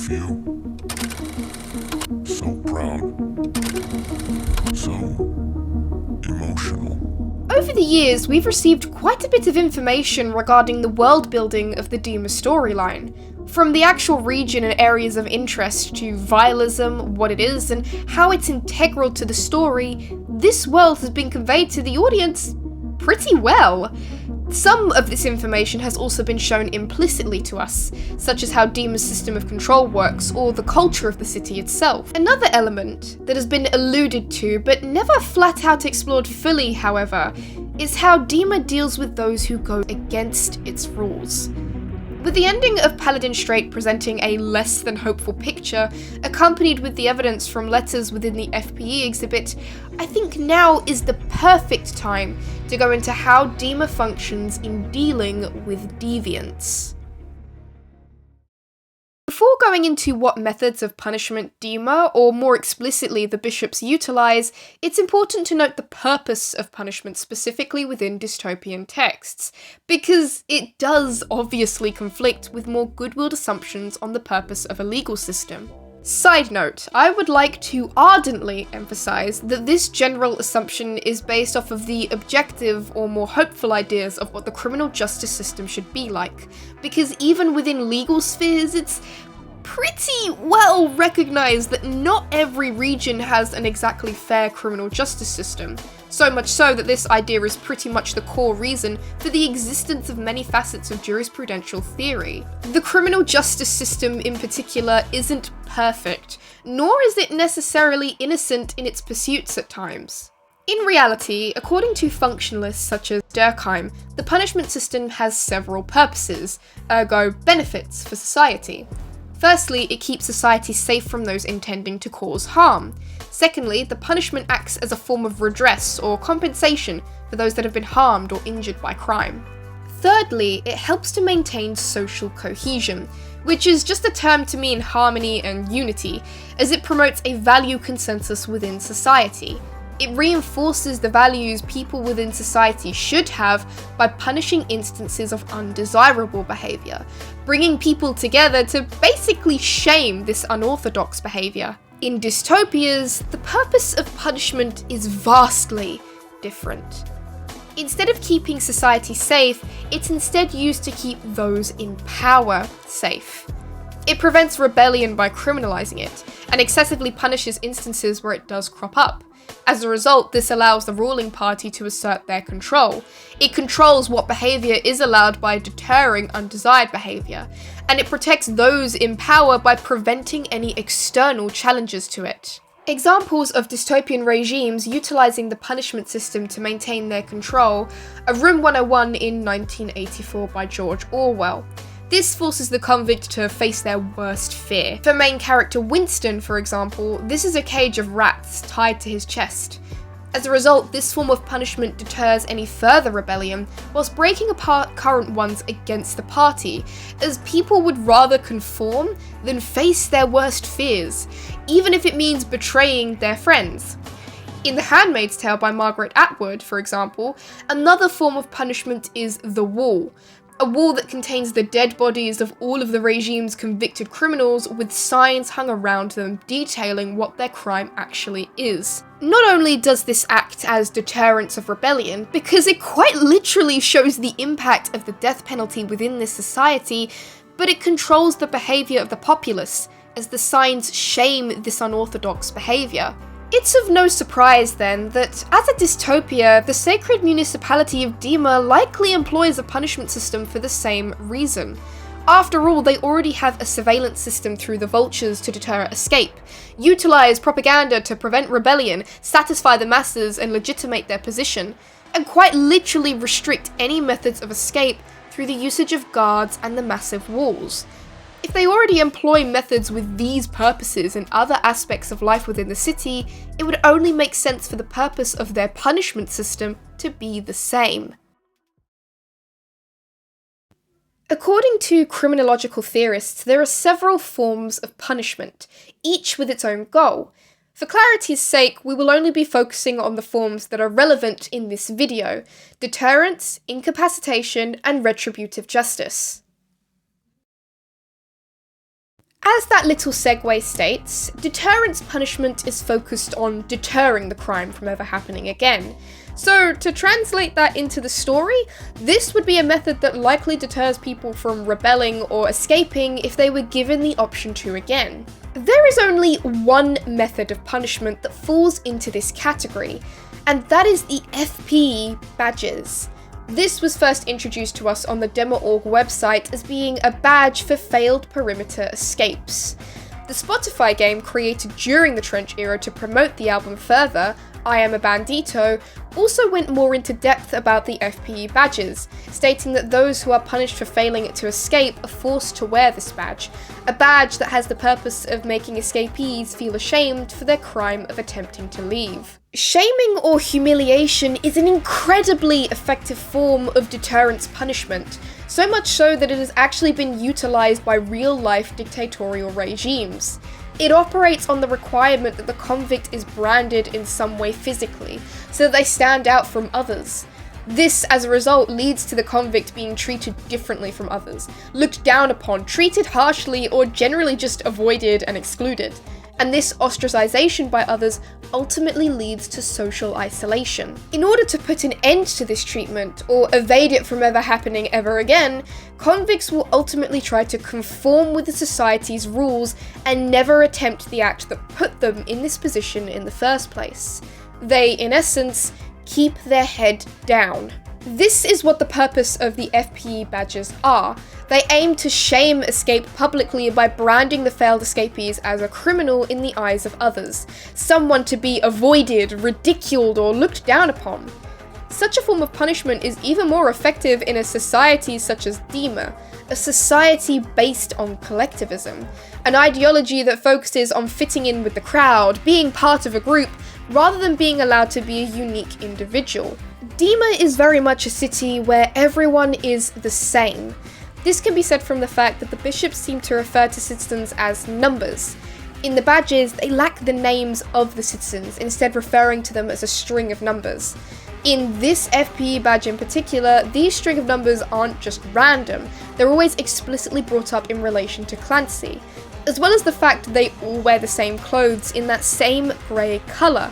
few, so proud, so emotional. Over the years, we've received quite a bit of information regarding the world building of the Dema storyline. From the actual region and areas of interest to vialism, what it is, and how it's integral to the story, this world has been conveyed to the audience pretty well. Some of this information has also been shown implicitly to us, such as how Dema's system of control works or the culture of the city itself. Another element that has been alluded to but never flat out explored fully, however, is how Dema deals with those who go against its rules. With the ending of Paladin Strait presenting a less than hopeful picture, accompanied with the evidence from letters within the FPE exhibit, I think now is the perfect time to go into how Dema functions in dealing with deviance. Before going into what methods of punishment Dema, or more explicitly the bishops, utilise, it's important to note the purpose of punishment specifically within dystopian texts, because it does obviously conflict with more good-willed assumptions on the purpose of a legal system. Side note, I would like to ardently emphasise that this general assumption is based off of the objective or more hopeful ideas of what the criminal justice system should be like, because even within legal spheres it's pretty well recognised that not every region has an exactly fair criminal justice system, so much so that this idea is pretty much the core reason for the existence of many facets of jurisprudential theory. The criminal justice system in particular isn't perfect, nor is it necessarily innocent in its pursuits at times. In reality, according to functionalists such as Durkheim, the punishment system has several purposes, ergo benefits for society. Firstly, it keeps society safe from those intending to cause harm. Secondly, the punishment acts as a form of redress or compensation for those that have been harmed or injured by crime. Thirdly, it helps to maintain social cohesion, which is just a term to mean harmony and unity, as it promotes a value consensus within society. It reinforces the values people within society should have by punishing instances of undesirable behaviour, bringing people together to basically shame this unorthodox behaviour. In dystopias, the purpose of punishment is vastly different. Instead of keeping society safe, it's instead used to keep those in power safe. It prevents rebellion by criminalising it, and excessively punishes instances where it does crop up. As a result, this allows the ruling party to assert their control. It controls what behaviour is allowed by deterring undesired behaviour, and it protects those in power by preventing any external challenges to it. Examples of dystopian regimes utilising the punishment system to maintain their control are Room 101 in 1984 by George Orwell. This forces the convict to face their worst fear. For main character Winston, for example, this is a cage of rats tied to his chest. As a result, this form of punishment deters any further rebellion, whilst breaking apart current ones against the party, as people would rather conform than face their worst fears, even if it means betraying their friends. In The Handmaid's Tale by Margaret Atwood, for example, another form of punishment is the wall. A wall that contains the dead bodies of all of the regime's convicted criminals with signs hung around them detailing what their crime actually is. Not only does this act as deterrence of rebellion, because it quite literally shows the impact of the death penalty within this society, but it controls the behaviour of the populace, as the signs shame this unorthodox behaviour. It's of no surprise then that, as a dystopia, the sacred municipality of Dema likely employs a punishment system for the same reason. After all, they already have a surveillance system through the vultures to deter escape, utilise propaganda to prevent rebellion, satisfy the masses and legitimate their position, and quite literally restrict any methods of escape through the usage of guards and the massive walls. If they already employ methods with these purposes in other aspects of life within the city, it would only make sense for the purpose of their punishment system to be the same. According to criminological theorists, there are several forms of punishment, each with its own goal. For clarity's sake, we will only be focusing on the forms that are relevant in this video: deterrence, incapacitation, and retributive justice. As that little segue states, deterrence punishment is focused on deterring the crime from ever happening again. So, to translate that into the story, this would be a method that likely deters people from rebelling or escaping if they were given the option to again. There is only one method of punishment that falls into this category, and that is the FPE badges. This was first introduced to us on the Dema.org website as being a badge for failed perimeter escapes. The Spotify game created during the Trench era to promote the album further, I Am a Bandito, also went more into depth about the FPE badges, stating that those who are punished for failing to escape are forced to wear this badge, a badge that has the purpose of making escapees feel ashamed for their crime of attempting to leave. Shaming or humiliation is an incredibly effective form of deterrence punishment, so much so that it has actually been utilised by real-life dictatorial regimes. It operates on the requirement that the convict is branded in some way physically, so that they stand out from others. This, as a result, leads to the convict being treated differently from others, looked down upon, treated harshly, or generally just avoided and excluded. And this ostracization by others ultimately leads to social isolation. In order to put an end to this treatment, or evade it from ever happening ever again, convicts will ultimately try to conform with the society's rules and never attempt the act that put them in this position in the first place. They, in essence, keep their head down. This is what the purpose of the FPE badges are. They aim to shame escape publicly by branding the failed escapees as a criminal in the eyes of others, someone to be avoided, ridiculed, or looked down upon. Such a form of punishment is even more effective in a society such as Dema, a society based on collectivism, an ideology that focuses on fitting in with the crowd, being part of a group, rather than being allowed to be a unique individual. Dema is very much a city where everyone is the same. This can be said from the fact that the bishops seem to refer to citizens as numbers. In the badges, they lack the names of the citizens, instead referring to them as a string of numbers. In this FPE badge in particular, these string of numbers aren't just random, they're always explicitly brought up in relation to Clancy, as well as the fact that they all wear the same clothes in that same grey colour.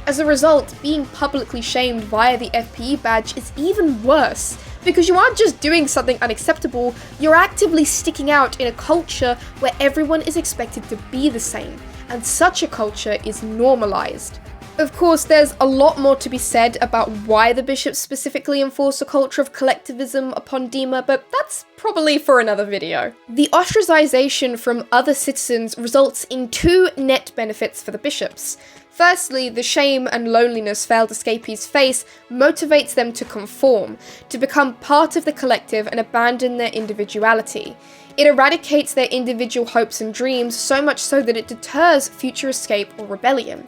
As a result, being publicly shamed via the FPE badge is even worse, because you aren't just doing something unacceptable, you're actively sticking out in a culture where everyone is expected to be the same, and such a culture is normalised. Of course, there's a lot more to be said about why the bishops specifically enforce a culture of collectivism upon Dema, but that's probably for another video. The ostracization from other citizens results in two net benefits for the bishops. Firstly, the shame and loneliness failed escapees face motivates them to conform, to become part of the collective and abandon their individuality. It eradicates their individual hopes and dreams, so much so that it deters future escape or rebellion.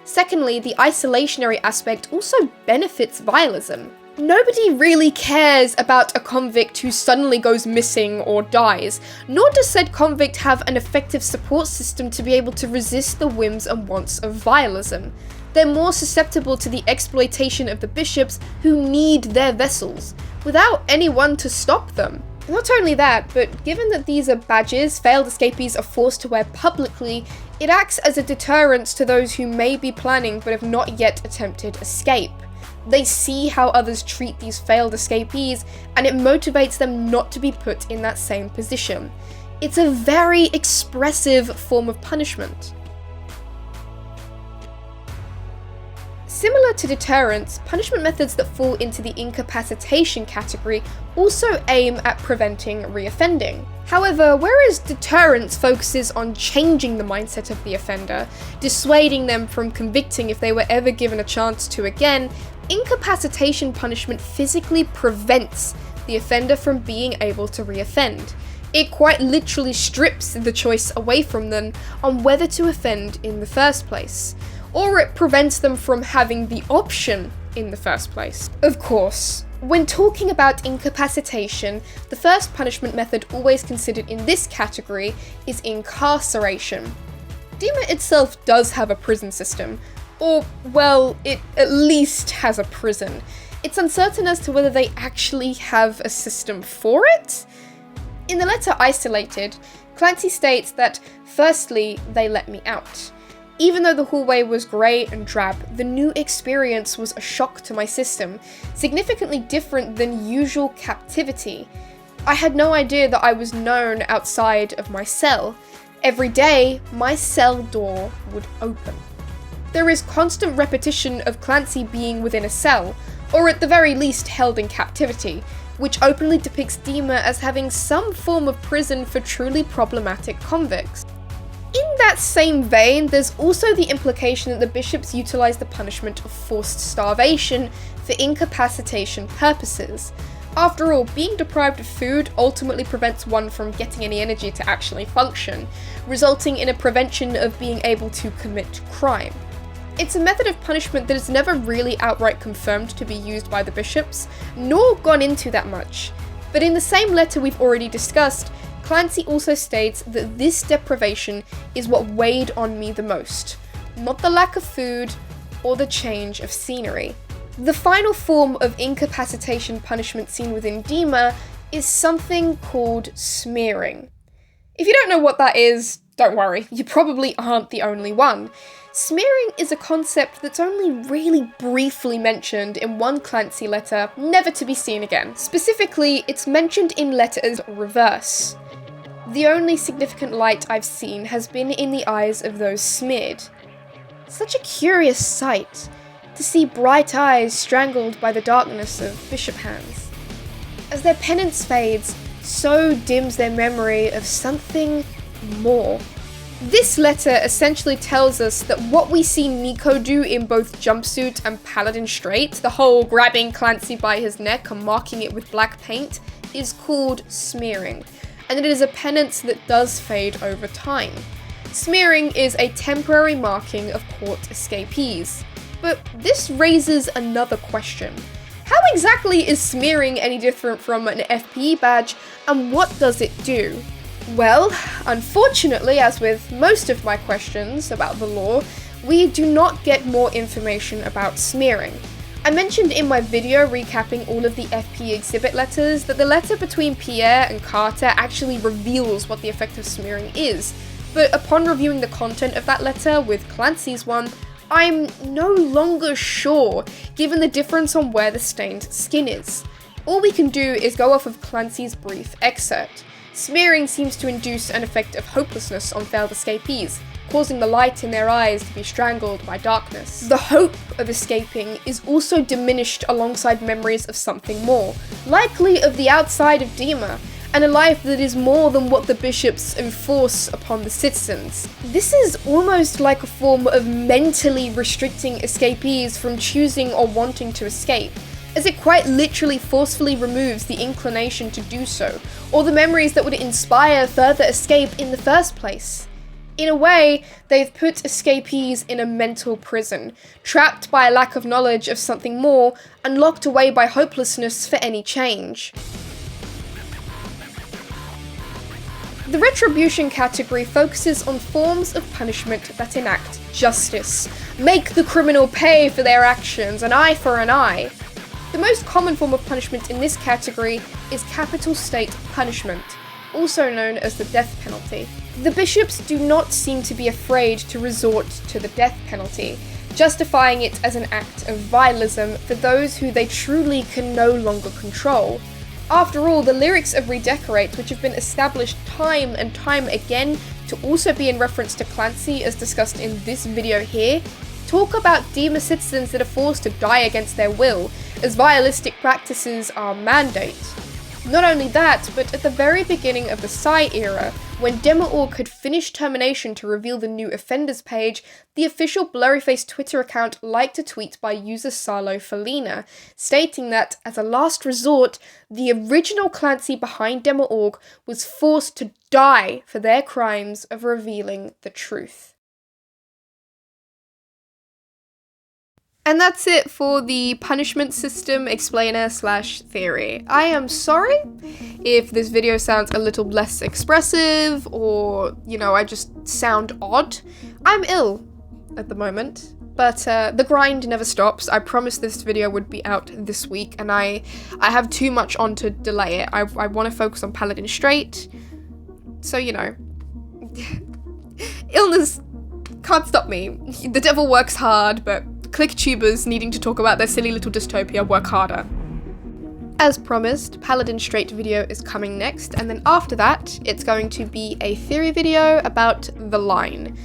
Secondly, the isolationary aspect also benefits vialism. Nobody really cares about a convict who suddenly goes missing or dies, nor does said convict have an effective support system to be able to resist the whims and wants of vialism. They're more susceptible to the exploitation of the bishops who need their vessels, without anyone to stop them. Not only that, but given that these are badges failed escapees are forced to wear publicly, it acts as a deterrence to those who may be planning but have not yet attempted escape. They see how others treat these failed escapees, and it motivates them not to be put in that same position. It's a very expressive form of punishment. Similar to deterrence, punishment methods that fall into the incapacitation category also aim at preventing reoffending. However, whereas deterrence focuses on changing the mindset of the offender, dissuading them from convicting if they were ever given a chance to again, incapacitation punishment physically prevents the offender from being able to reoffend. It quite literally strips the choice away from them on whether to offend in the first place, or it prevents them from having the option in the first place. Of course, when talking about incapacitation, the first punishment method always considered in this category is incarceration. Dema itself does have a prison system, or, well, it at least has a prison. It's uncertain as to whether they actually have a system for it. In the letter Isolated, Clancy states that, firstly, they let me out. Even though the hallway was grey and drab, the new experience was a shock to my system, significantly different than usual captivity. I had no idea that I was known outside of my cell. Every day, my cell door would open. There is constant repetition of Clancy being within a cell, or at the very least held in captivity, which openly depicts Dema as having some form of prison for truly problematic convicts. In that same vein, there's also the implication that the bishops utilize the punishment of forced starvation for incapacitation purposes. After all, being deprived of food ultimately prevents one from getting any energy to actually function, resulting in a prevention of being able to commit crime. It's a method of punishment that is never really outright confirmed to be used by the bishops, nor gone into that much. But in the same letter we've already discussed, Clancy also states that this deprivation is what weighed on me the most, not the lack of food or the change of scenery. The final form of incapacitation punishment seen within Dema is something called smearing. If you don't know what that is, don't worry, you probably aren't the only one. Smearing is a concept that's only really briefly mentioned in one Clancy letter, never to be seen again. Specifically, it's mentioned in letters reverse. The only significant light I've seen has been in the eyes of those smeared. Such a curious sight, to see bright eyes strangled by the darkness of bishop hands. As their penance fades, so dims their memory of something more. This letter essentially tells us that what we see Nico do in both Jumpsuit and Paladin Strait, the whole grabbing Clancy by his neck and marking it with black paint, is called smearing, and it is a penance that does fade over time. Smearing is a temporary marking of court escapees. But this raises another question. How exactly is smearing any different from an FPE badge, and what does it do? Well, unfortunately, as with most of my questions about the law, we do not get more information about smearing. I mentioned in my video recapping all of the FPE exhibit letters that the letter between Pierre and Carter actually reveals what the effect of smearing is, but upon reviewing the content of that letter with Clancy's one, I'm no longer sure, given the difference on where the stained skin is. All we can do is go off of Clancy's brief excerpt. Smearing seems to induce an effect of hopelessness on failed escapees, causing the light in their eyes to be strangled by darkness. The hope of escaping is also diminished alongside memories of something more, likely of the outside of Dema, and a life that is more than what the bishops enforce upon the citizens. This is almost like a form of mentally restricting escapees from choosing or wanting to escape, as it quite literally forcefully removes the inclination to do so, or the memories that would inspire further escape in the first place. In a way, they've put escapees in a mental prison, trapped by a lack of knowledge of something more, and locked away by hopelessness for any change. The Retribution category focuses on forms of punishment that enact justice, make the criminal pay for their actions, an eye for an eye. The most common form of punishment in this category is capital state punishment, also known as the death penalty. The bishops do not seem to be afraid to resort to the death penalty, justifying it as an act of vialism for those who they truly can no longer control. After all, the lyrics of Redecorate, which have been established time and time again to also be in reference to Clancy as discussed in this video here, talk about Dema citizens that are forced to die against their will, as vialistic practices are mandate. Not only that, but at the very beginning of the Psy era, when Dema.org had finished termination to reveal the new offenders page, the official Blurryface Twitter account liked a tweet by user Salo Felina, stating that, as a last resort, the original Clancy behind Dema.org was forced to die for their crimes of revealing the truth. And that's it for the punishment system explainer/theory. I am sorry if this video sounds a little less expressive or, I just sound odd. I'm ill at the moment, but the grind never stops. I promised this video would be out this week, and I have too much on to delay it. I want to focus on Paladin Strait, so illness can't stop me. The devil works hard, but clicktubers needing to talk about their silly little dystopia work harder. As promised, Paladin Strait video is coming next, and then after that, it's going to be a theory video about the line.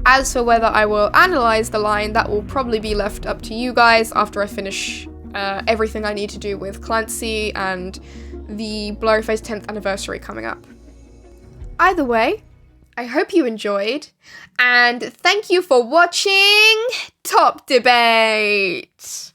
As for whether I will analyze the line, that will probably be left up to you guys after I finish everything I need to do with Clancy and the Blurryface 10th anniversary coming up. Either way, I hope you enjoyed, and thank you for watching Top Debate!